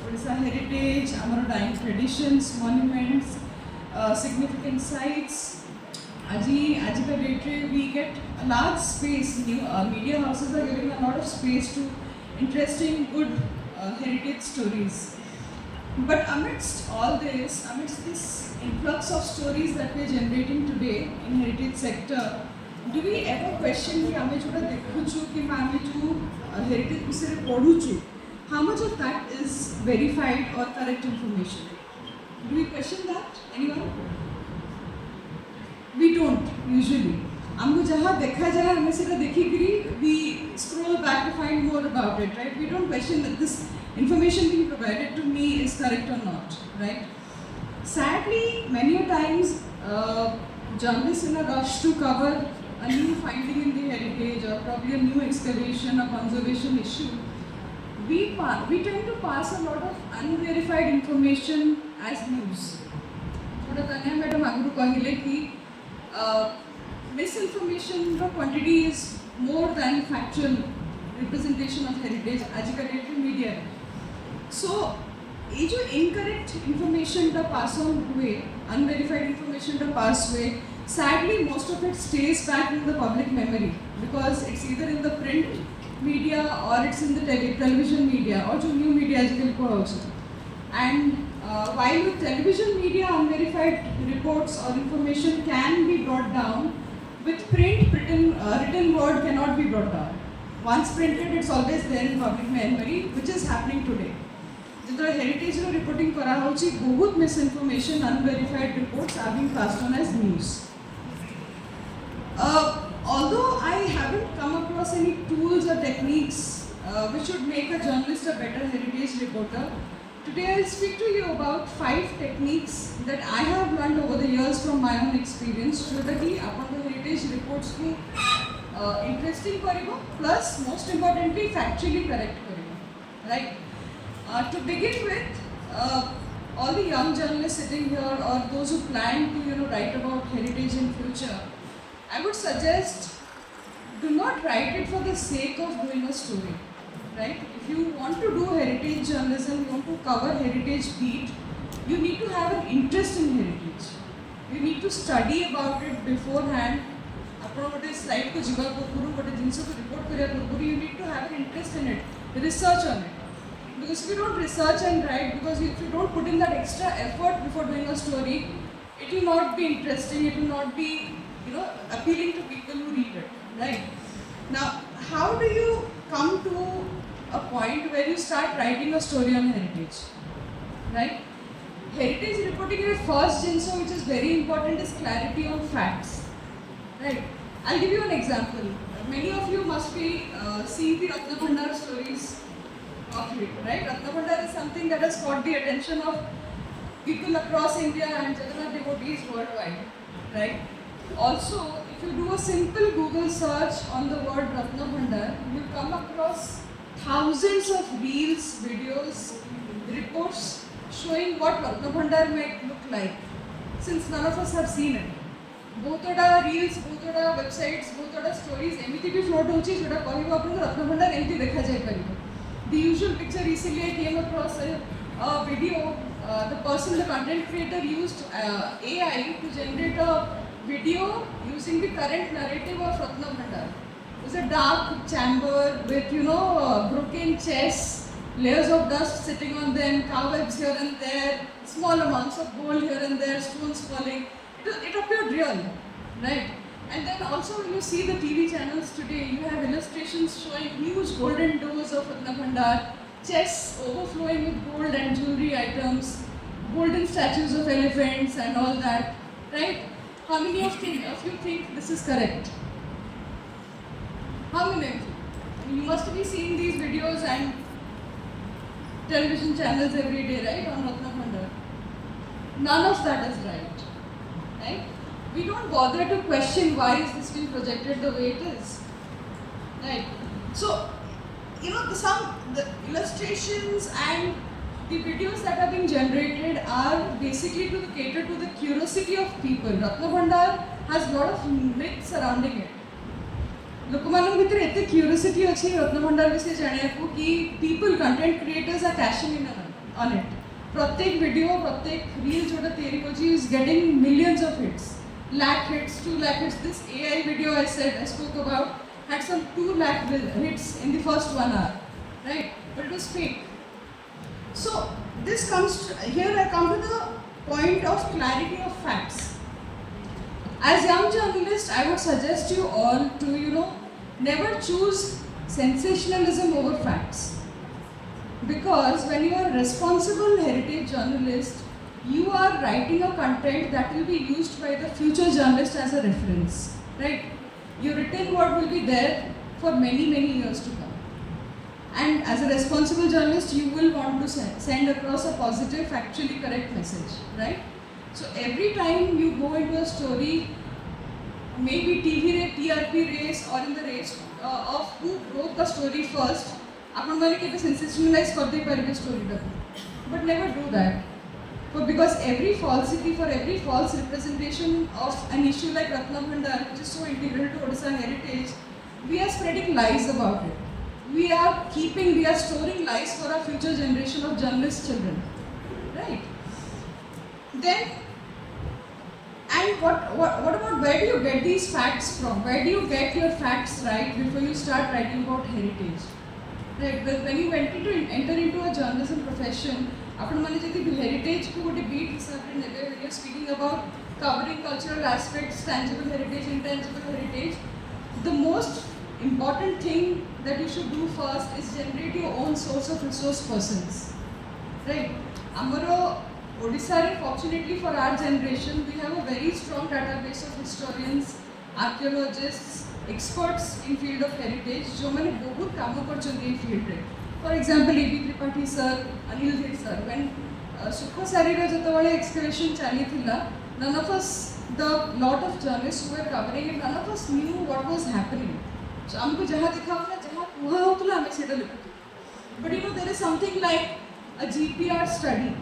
Odisha heritage, our dying traditions, monuments, significant sites. Aji ka date we get a large space. New media houses are giving a lot of space to interesting, good heritage stories. But amidst all this, amidst this influx of stories that we are generating today in heritage sector, do we ever question कि आमे जोड़ा देखुचु कि आमे जो heritage विषय रे पढ़ुचु, how much of that is verified or correct information? Do we question that? Anyone? We don't usually. हमको जहाँ देखा जाए हमें सिर्फ देखी करी, we scroll back to find more about it, right? We don't question that this information being provided to me is correct or not, right? Sadly, many times journalists in a rush to cover a new finding in the heritage or probably a new excavation or conservation issue, we tend to pass a lot of unverified information as news. थोड़ा तन्या madam आगुरु कहिले कि misinformation quantity is more than factual representation of heritage आजकल media. So, ये जो incorrect information का pass on हुए, unverified information का pass हुए, sadly most of it stays back in the public memory because it's either in the print media or it's in the television media or जो new media आजकल को also. And while with television media unverified reports or information can be brought down, with print written word cannot be brought down. Once printed, it's always there in public memory, which is happening today. The heritage reporting kara hochi bahut misinformation, unverified reports are being passed on as news. Although I haven't come across any tools or techniques which should make a journalist a better heritage reporter, today I'll speak to you about 5 techniques that I have learned over the years from my own experience so that upon the heritage reports ko interesting karibo, plus most importantly factually correct karibo, right? To begin with, all the young journalists sitting here or those who plan to write about heritage in future, I would suggest do not write it for the sake of doing a story, right? If you want to do heritage journalism, you want to cover heritage beat, you need to have an interest in heritage. You need to study about it beforehand. Apna gote slide ko jiba purpuru gote jinso ko report kariya purpuru, you need to have an interest in it, research on it. Because if you don't research and write, because if you don't put in that extra effort before doing a story, it will not be interesting, it will not be appealing to people who read it, right? Now, how do you come to a point where you start writing a story on heritage, right? Heritage reporting in first jinso, which is very important, is clarity on facts, right? I'll give you an example. Many of you must be seeing the Ratna Bhandar stories of it, right? Ratna Bhandar is something that has caught the attention of people across India and Jagannath devotees worldwide, right? Also, if you do a simple Google search on the word Ratna Bhandar, you will come across thousands of reels, videos, reports showing what Ratna Bhandar might look like, since none of us have seen it. बहुत बड़ा reels, बहुत बड़ा websites, बहुत बड़ा stories एमिति भी float होची जोड़ा कहिबो आपन रत्न भंडार एमिति देखा जाय परिबो. The usual picture recently I came across a video. The person, the content creator, used AI to generate a video using the current narrative of Ratna Bhandar. It was a dark chamber with broken chests, layers of dust sitting on them, cobwebs here and there, small amounts of gold here and there, stones falling. It appeared real, right? And then also when you see the TV channels today, you have illustrations showing huge golden doors of Ratna Bhandar, chests overflowing with gold and jewelry items, golden statues of elephants and all that, right? How many of you think this is correct? How many of you? You must be seeing these videos and television channels every day, right, on Ratna Bhandar. None of that is right, right? We don't bother to question why is this being projected the way it is, right? So, the illustrations and the videos that are being generated are basically to cater to the curiosity of people. Ratna Bhandar has a lot of myths surrounding it. ଲୋକମାନଙ୍କ ଭିତରେ ଏତେ curiosity ଅଛି ରତ୍ନ ଭଣ୍ଡାର ବିଷୟରେ ଜାଣିବାକୁ କି people, content creators are cashing in on on it. प्रत्येक video, प्रत्येक reel जोड़ा तेरी Kochi is getting millions of hits. Lakh hits, 2 lakh hits. This AI video I spoke about had some 2 lakh hits in the first 1 hour, right? But it was fake. So this here I come to the point of clarity of facts. As young journalists, I would suggest you all to, never choose sensationalism over facts. Because when you are a responsible heritage journalist, you are writing a content that will be used by the future journalist as a reference, right? You written what will be there for many, many years to come. And as a responsible journalist, you will want to send across a positive, factually correct message, right? So every time you go into a story, maybe TV TRP race or in the race of who broke the story first, apan mane kete sensationalize karte paribe story ta, but never do that. Because every falsity, for every false representation of an issue like Ratna Bhandar, which is so integral to Odisha heritage, we are spreading lies about it. We are storing lies for our future generation of journalist children, right? Then, and what about where do you get these facts from? Where do you get your facts right before you start writing about heritage? Right? When you enter into a journalism profession, आपण माने जति heritage को गोटे beat हिसाब रे नेबे when you are speaking about covering cultural aspects, tangible heritage, intangible heritage, the most important thing that you should do first is generate your own source of resource persons, right? Amaro Odisha re, fortunately for our generation, we have a very strong database of historians, archaeologists, experts in field of heritage जो मैंने बहुत कामों कर चुके हैं field रे. For example, A.B. Tripathi sir, Anil Dhir sir, when Sukha Sarira जतवाले excavation चाली थिला, none of us, the lot of journalists who were covering it, none of us knew what was happening. So हमको जहाँ दिखा होना, जहाँ हुआ हो तो हमें सेटल लिखते. But there is something like a GPR study.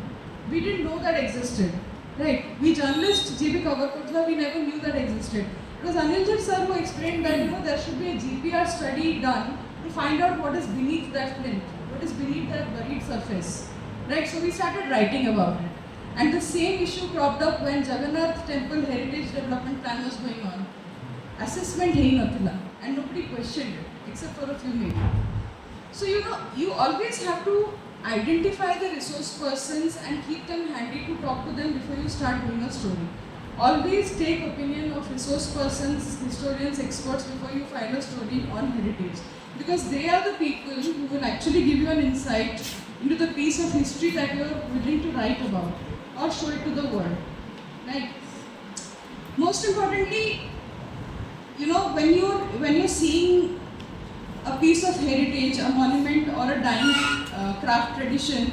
We didn't know that existed, right? We journalists, JB cover करता, we never knew that existed. It was Anil Dhir sir who explained that there should be a GPR study done to find out what is beneath that plinth, what is beneath that buried surface, right? So we started writing about it. And the same issue cropped up when Jagannath Temple Heritage Development Plan was going on. Assessment hai nathila, and nobody questioned it, except for a few maybe. So you always have to identify the resource persons and keep them handy to talk to them before you start doing a story. Always take opinion of resource persons, historians, experts before you file a story on heritage. Because they are the people who will actually give you an insight into the piece of history that you are willing to write about or show it to the world, right? Most importantly, when you're seeing a piece of heritage, a monument or a dying craft tradition,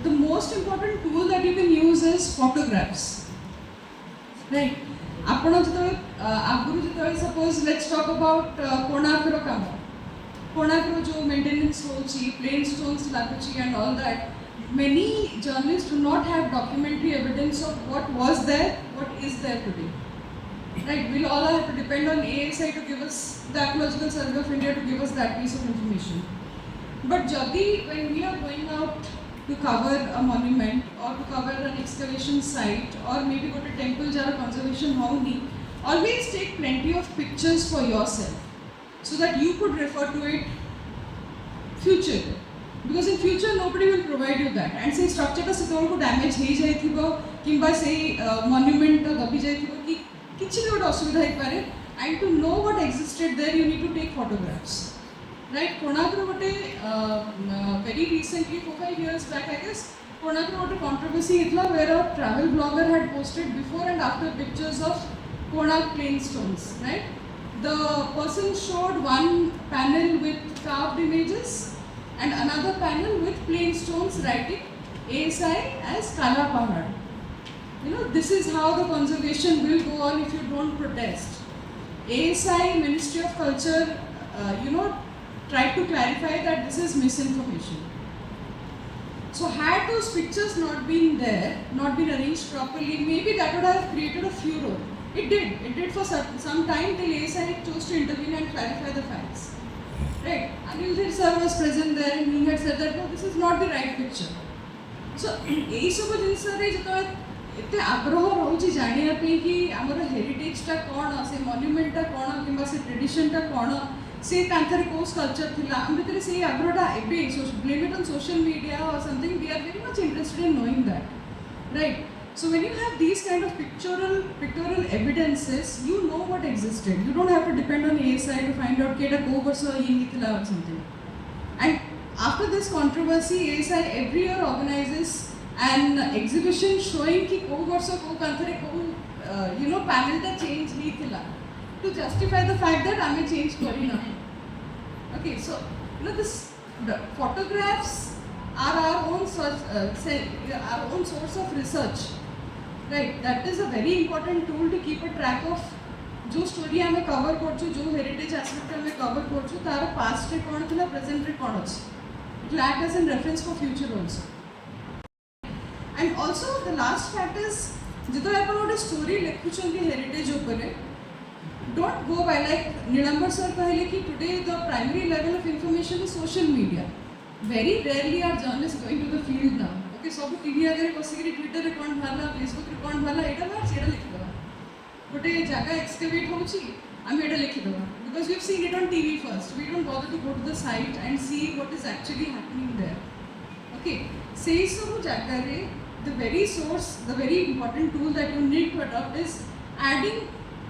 the most important tool that you can use is photographs, right? Suppose let's talk about Konarkar Kama. Konarkar jo maintenance hochi, plain stones laguchi and all that. Many journalists do not have documentary evidence of what was there, what is there today. Right? We'll all have to depend on ASI to give us, the Archaeological Survey of India to give us that piece of information. But Jadi, when we are going out to cover a monument or to cover an excavation site or maybe go to temple jara conservation houni, always take plenty of pictures for yourself so that you could refer to it future. Because in future nobody will provide you that. And say structure ta setor ko damage hei jai thibo kimba say monument ta dabi jai thibo ki kichi bhi gote asubidha hai pare, and to know what existed there you need to take photographs. Right? Konarkar gote very recently 4-5 years back I guess Konarkar gote controversy hitla where a travel blogger had posted before and after pictures of Konark plain stones, right? The person showed one panel with carved images and another panel with plain stones writing ASI as Kala Pahad. This is how the conservation will go on if you don't protest. ASI, Ministry of Culture, tried to clarify that this is misinformation. So had those pictures not been there, not been arranged properly, maybe that would have created a furor. It did for some time till ASI chose to intervene and clarify the facts. Right? Anil Dhir sir was present there and he had said that no, this is not the right picture. So यही सब जिनस जो एत आग्रह रोचे जाना कि आमर हेरिटेजटा कौन से मन्यूमेंटा कौन कि ट्रेडिशनटा कौन से कांथरे कौ स्कल्पचर थिला हम भीतर से आग्रहटा एबे blame it on social media और something we are very much interested in knowing that right. So when you have these kind of pictorial evidences, you know what existed. You don't have to depend on ASI to find out that ko varsa ye nithila or something. And after this controversy, ASI every year organizes an exhibition showing ki ko varsa ko kanthare ko panel ta change nithila to justify the fact that ame change kari na. Okay, so the photographs are our own source of research. Right, that is a very important tool to keep a track of जो story आम cover कर जो heritage aspect आम cover कर तार past रे कौन थी प्रेजेंट रे कौन अच्छे it will act as an reference for future also. And also the last fact is जो आप गोटे स्टोरी लिखुं हेरिटेज उपर don't go by like Nilambar sir कहले कि today the primary level of information is social media. Very rarely are journalist going to the field now. Okay, सब TV आगे बसिक ट्विटर रे कौन बाहर फेसबुक रे कौन बाहर यहाँ बाहर से लिखिदेवा गोटे जगह एक्सकेवेट होमें ये लिखिदेवा because we have seen it on TV first. We don't bother to go to the site and see what is actually happening there. Okay, से सब जगह the very source the very important tool that you need to adopt is adding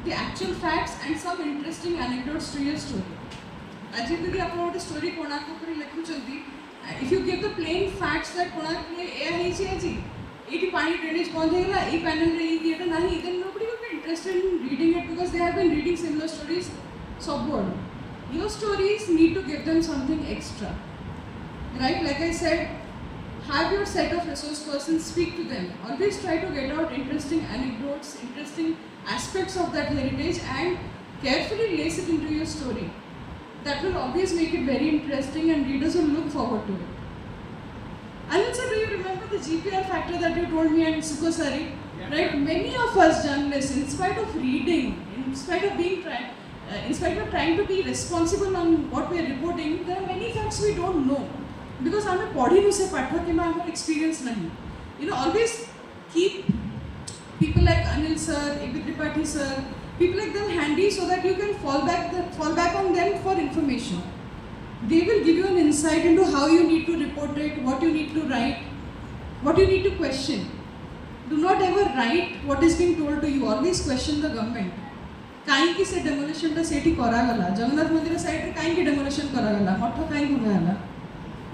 the actual facts and some interesting anecdotes to your story. आज यदि आप गोटे story Konark उपर लिखुंट, if you give the plain facts that Konark में एया हेची आज eighty पानी drainage बंद होगला ए पैनल रे एटा नाही, then nobody will be interested in reading it because they have been reading similar stories subword. Your stories need to give them something extra, right? Like I said, have your set of resource persons speak to them. Always try to get out interesting anecdotes, interesting aspects of that heritage and carefully lace it into your story. That will always make it very interesting and readers will look forward to it. Anil sir, do you remember the GPR factor that you told me and Sukosari? Yeah. Right? Many of us journalists, in spite of reading, in spite of trying to be responsible on what we are reporting, there are many facts we don't know. Because we have not studied it, our experience nahi. Always keep people like Anil sir, Abhi Tripathi sir, people like them handy so that you can fall back on them for information. They will give you an insight into how you need to report it, what you need to write, what you need to question. Do not ever write what is being told to you. Always question the government. काईकि से demolition टा सेठी करागला जगन्नाथ मंदिर side रे काईकि demolition करागला मठ काई भंगाला.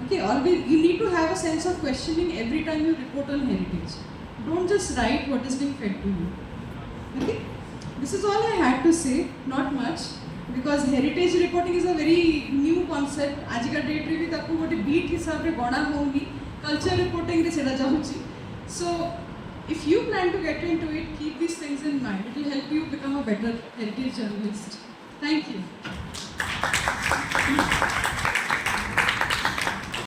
Okay, always you need to have a sense of questioning every time you report on heritage. Don't just write what is being fed to you. Okay? This is all I had to say, not much, because heritage reporting is a very new concept. आज का date रे भी ताकू गोटे beat हिसाब रे गणा होउनी culture reporting रे सेटा जाउची. So if you plan to get into it, keep these things in mind. It will help you become a better heritage journalist. Thank you.